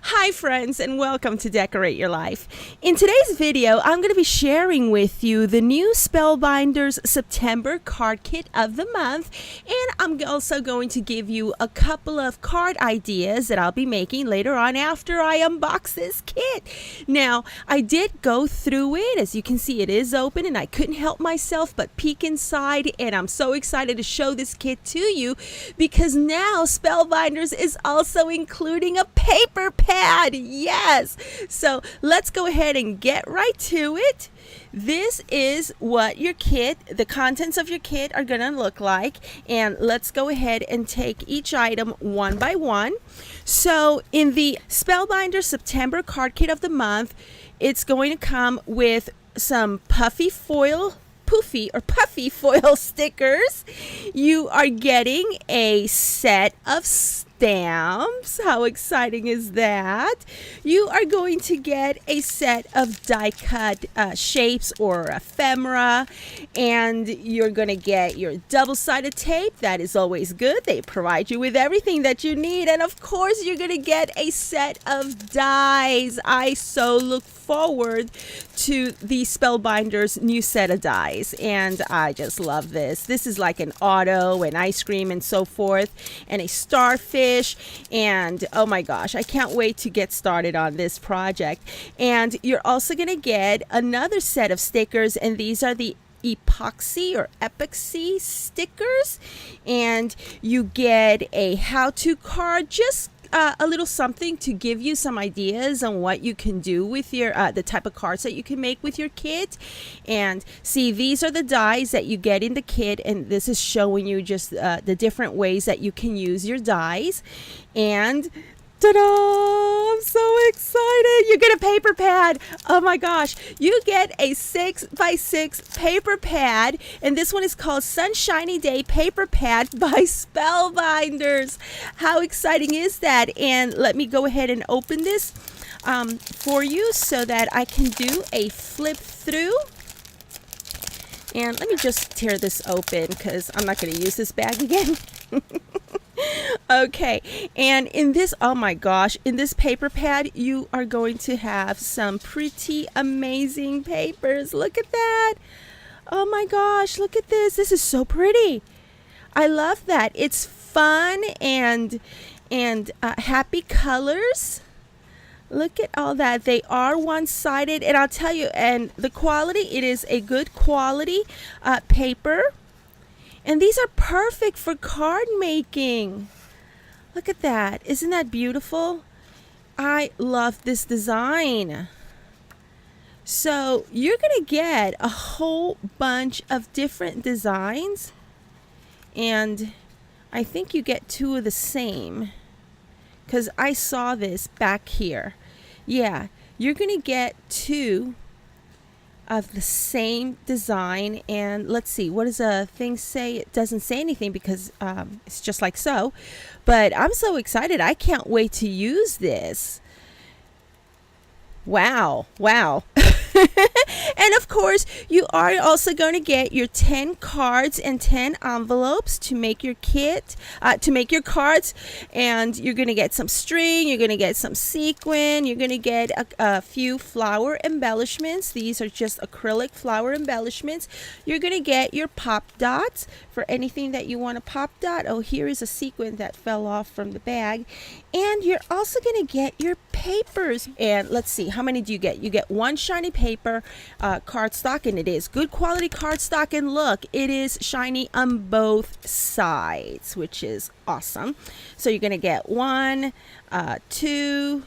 Hi friends, and welcome to Decorate Your Life. In today's video, I'm going to be sharing with you the new Spellbinders September card kit of the month, and I'm also going to give you a couple of card ideas that I'll be making later on after I unbox this kit. Now, I did go through it. As you can see, it is open and I couldn't help myself but peek inside, and I'm so excited to show this kit to you because now Spellbinders is also including a paper pad. Yes. So let's go ahead and get right to it. This is what your kit, the contents of your kit are going to look like. And let's go ahead and take each item one by one. So in the Spellbinder September card kit of the month, it's going to come with some puffy foil stickers. You are getting a set of stamps. How exciting is that? You are going to get a set of die cut shapes or ephemera, and you're going to get your double-sided tape. That is always good. They provide you with everything that you need, and of course you're going to get a set of dies. I so look forward to the Spellbinders new set of dies, and I just love this. This is like an auto and ice cream and so forth, and a starfish, and oh my gosh, I can't wait to get started on this project. And you're also going to get another set of stickers, and these are the epoxy or epoxy stickers, and you get a how-to card, just a little something to give you some ideas on what you can do with your the type of cards that you can make with your kit. And see, these are the dies that you get in the kit, and this is showing you just the different ways that you can use your dies. And ta-da! I'm so excited. You get a paper pad. Oh my gosh. You get a 6x6 paper pad, and this one is called Sunshiny Day Paper Pad by Spellbinders. How exciting is that? And let me go ahead and open this for you so that I can do a flip through. And let me just tear this open because I'm not going to use this bag again. Okay, and in this, oh my gosh, in this paper pad, you are going to have some pretty amazing papers. Look at that. Oh my gosh, look at this. This is so pretty. I love that. It's fun and happy colors. Look at all that. They are one-sided, and I'll tell you, and the quality, it is a good quality paper. And these are perfect for card making. Look at that. Isn't that beautiful? I love this design. So you're going to get a whole bunch of different designs. And I think you get two of the same, because I saw this back here. Yeah, you're going to get two of the same design. And let's see, what does a thing say? It doesn't say anything because it's just like so, but I'm so excited. I can't wait to use this. Wow. And of course, you are also going to get your 10 cards and 10 envelopes to make your kit, to make your cards. And you're going to get some string, you're going to get some sequin, you're going to get a few flower embellishments. These are just acrylic flower embellishments. You're going to get your pop dots for anything that you want to pop dot. Oh, here is a sequin that fell off from the bag. And you're also going to get your papers. And let's see, how many do you get? You get one shiny paper cardstock, and it is good quality cardstock. And look, it is shiny on both sides, which is awesome. So you're going to get 1, 2,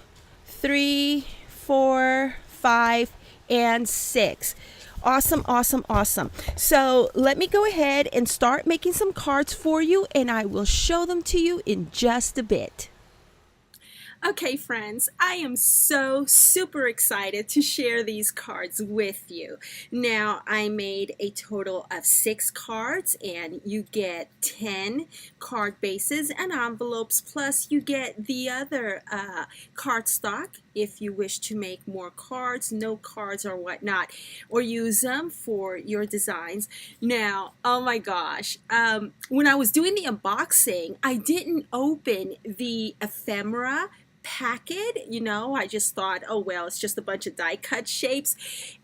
3, 4, 5, and 6. Awesome. So let me go ahead and start making some cards for you, and I will show them to you in just a bit. Okay, friends, I am so super excited to share these cards with you. Now, I made a total of 6 cards, and you get 10 card bases and envelopes, plus you get the other cardstock if you wish to make more cards, note cards, or whatnot, or use them for your designs. Now, oh my gosh, when I was doing the unboxing, I didn't open the ephemera packet, I just thought, oh well, it's just a bunch of die cut shapes.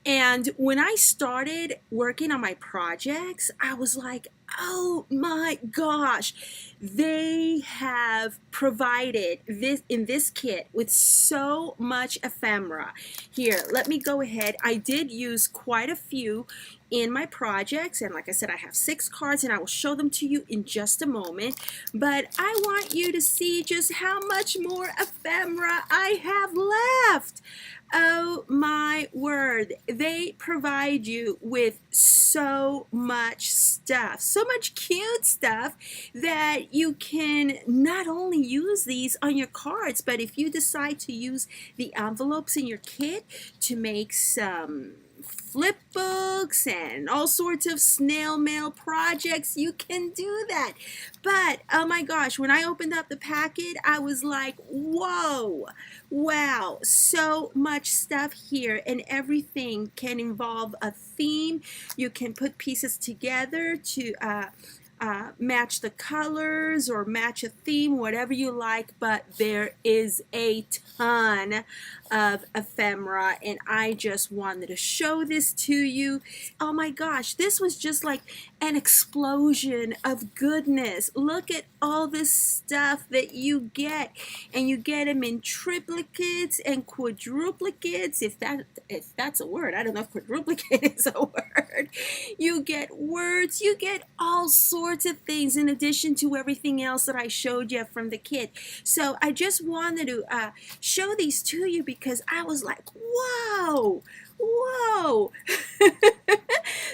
And when I started working on my projects, I was like, oh my gosh, they have provided this in this kit with so much ephemera. Here, let me go ahead. I did use quite a few in my projects, and like I said, I have 6 cards and I will show them to you in just a moment. But I want you to see just how much more ephemera I have left. Oh my word, they provide you with so much stuff, so much cute stuff, that you can not only use these on your cards, but if you decide to use the envelopes in your kit to make some flip books and all sorts of snail mail projects, you can do that. But oh my gosh, when I opened up the packet, I was like, whoa, wow, so much stuff here, and everything can involve a theme. You can put pieces together to match the colors or match a theme, whatever you like, but there is a ton of ephemera, and I just wanted to show this to you. Oh my gosh, this was just like an explosion of goodness. Look at all this stuff that you get, and you get them in triplicates and quadruplicates, if that's a word. I don't know if quadruplicate is a word. You get words, you get all sorts of things in addition to everything else that I showed you from the kit. So I just wanted to show these to you because I was like, whoa, whoa.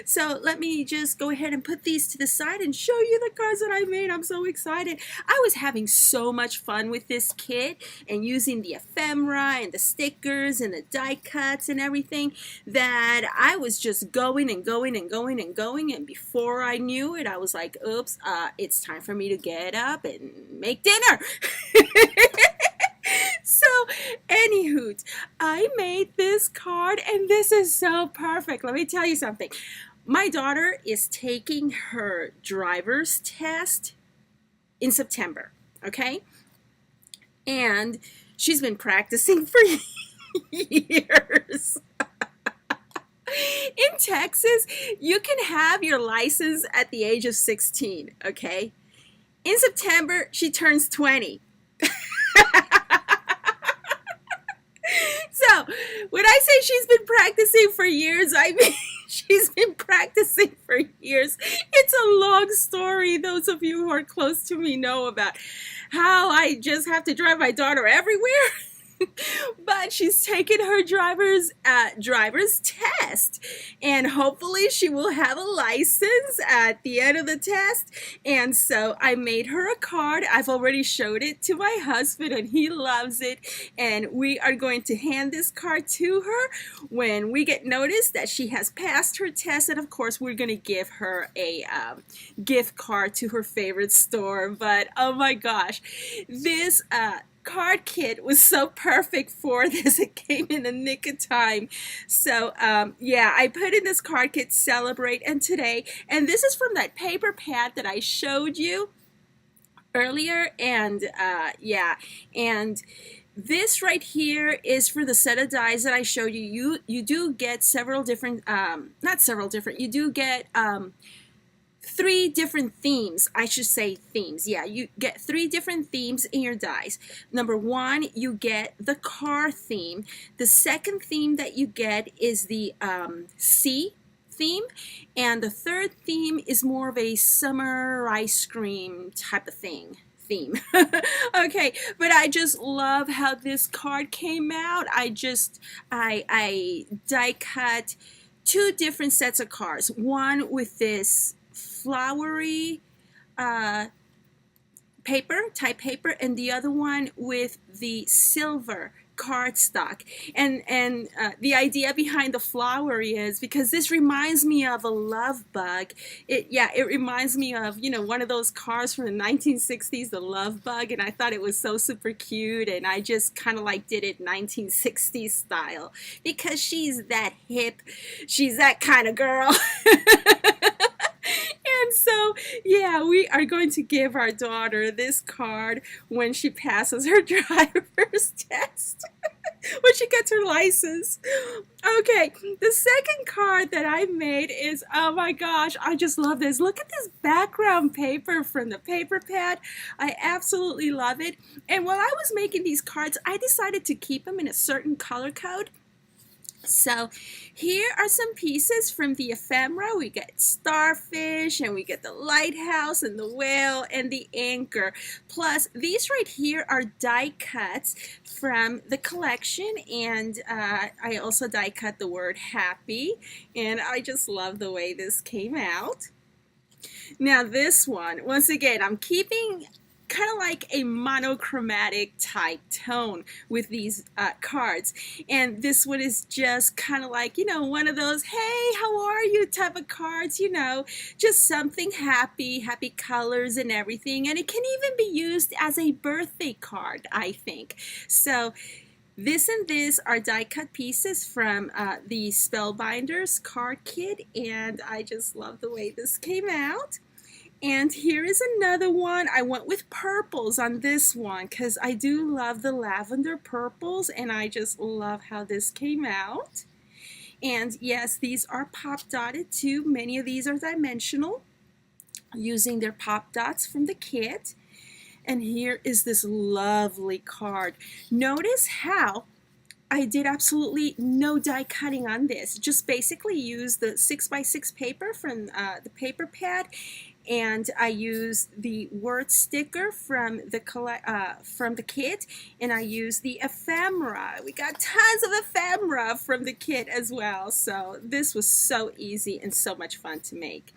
So let me just go ahead and put these to the side and show you the cards that I made. I'm so excited. I was having so much fun with this kit and using the ephemera and the stickers and the die cuts and everything, that I was just going and going and going and going, and before I knew it, I was like, oops, it's time for me to get up and make dinner. So, anywho, I made this card, and this is so perfect. Let me tell you something. My daughter is taking her driver's test in September, okay? And she's been practicing for years. In Texas, you can have your license at the age of 16, okay? In September, she turns 20. So, when I say she's been practicing for years, I mean she's been practicing for years. It's a long story. Those of you who are close to me know about how I just have to drive my daughter everywhere. But she's taken her driver's test, and hopefully she will have a license at the end of the test. And so I made her a card. I've already showed it to my husband, and he loves it, and we are going to hand this card to her when we get notice that she has passed her test. And of course, we're going to give her a gift card to her favorite store. But oh my gosh, this card kit was so perfect for this. It came in the nick of time. So yeah, I put in this card kit, Celebrate and Today, and this is from that paper pad that I showed you earlier. And yeah, and this right here is for the set of dies that I showed you. You do get several different, not several different, you do get 3 different themes. I should say themes. Yeah, you get 3 different themes in your dies. Number 1, you get the car theme. The second theme that you get is the sea theme. And the third theme is more of a summer ice cream type of theme. Okay, but I just love how this card came out. I die cut 2 different sets of cards. One with this flowery type paper, and the other one with the silver cardstock. And the idea behind the flowery is because this reminds me of a love bug. It reminds me of, one of those cars from the 1960s, the love bug, and I thought it was so super cute, and I just kind of like did it 1960s style because she's that hip, she's that kind of girl. And So, yeah, we are going to give our daughter this card when she passes her driver's test. When she gets her license. Okay, the second card that I made is, oh my gosh, I just love this. Look at this background paper from the paper pad. I absolutely love it. And while I was making these cards, I decided to keep them in a certain color code. So here are some pieces from the ephemera. We get starfish, and we get the lighthouse and the whale and the anchor. Plus these right here are die cuts from the collection, and I also die cut the word happy, and I just love the way this came out. Now this one, once again, I'm keeping kind of like a monochromatic type tone with these cards, and this one is just kind of like, you know, one of those hey how are you type of cards, you know, just something happy colors and everything, and it can even be used as a birthday card, I think. So this and this are die cut pieces from the Spellbinders card kit, and I just love the way this came out. And here is another one. I went with purples on this one because I do love the lavender purples, and I just love how this came out. And yes, these are pop dotted too. Many of these are dimensional, using their pop dots from the kit. And here is this lovely card. Notice how I did absolutely no die cutting on this. Just basically used the 6x6 paper from the paper pad, and I used the word sticker from the kit, and I used the ephemera. We got tons of ephemera from the kit as well. So this was so easy and so much fun to make.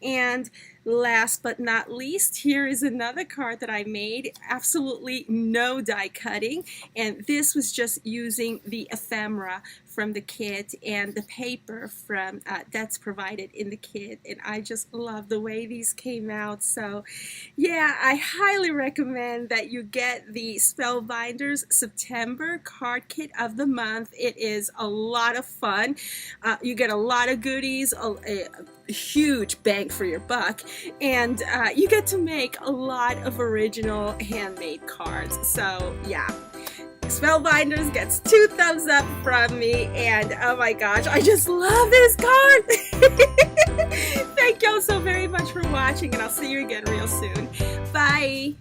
And last but not least, here is another card that I made. Absolutely no die cutting, and this was just using the ephemera from the kit and the paper from that's provided in the kit, and I just love the way these came out. So yeah, I highly recommend that you get the Spellbinders September card kit of the month. It is a lot of fun. You get a lot of goodies, a huge bang for your buck, and you get to make a lot of original handmade cards. So yeah, Spellbinders gets 2 thumbs up from me, and oh my gosh, I just love this card. Thank y'all so very much for watching, and I'll see you again real soon. Bye.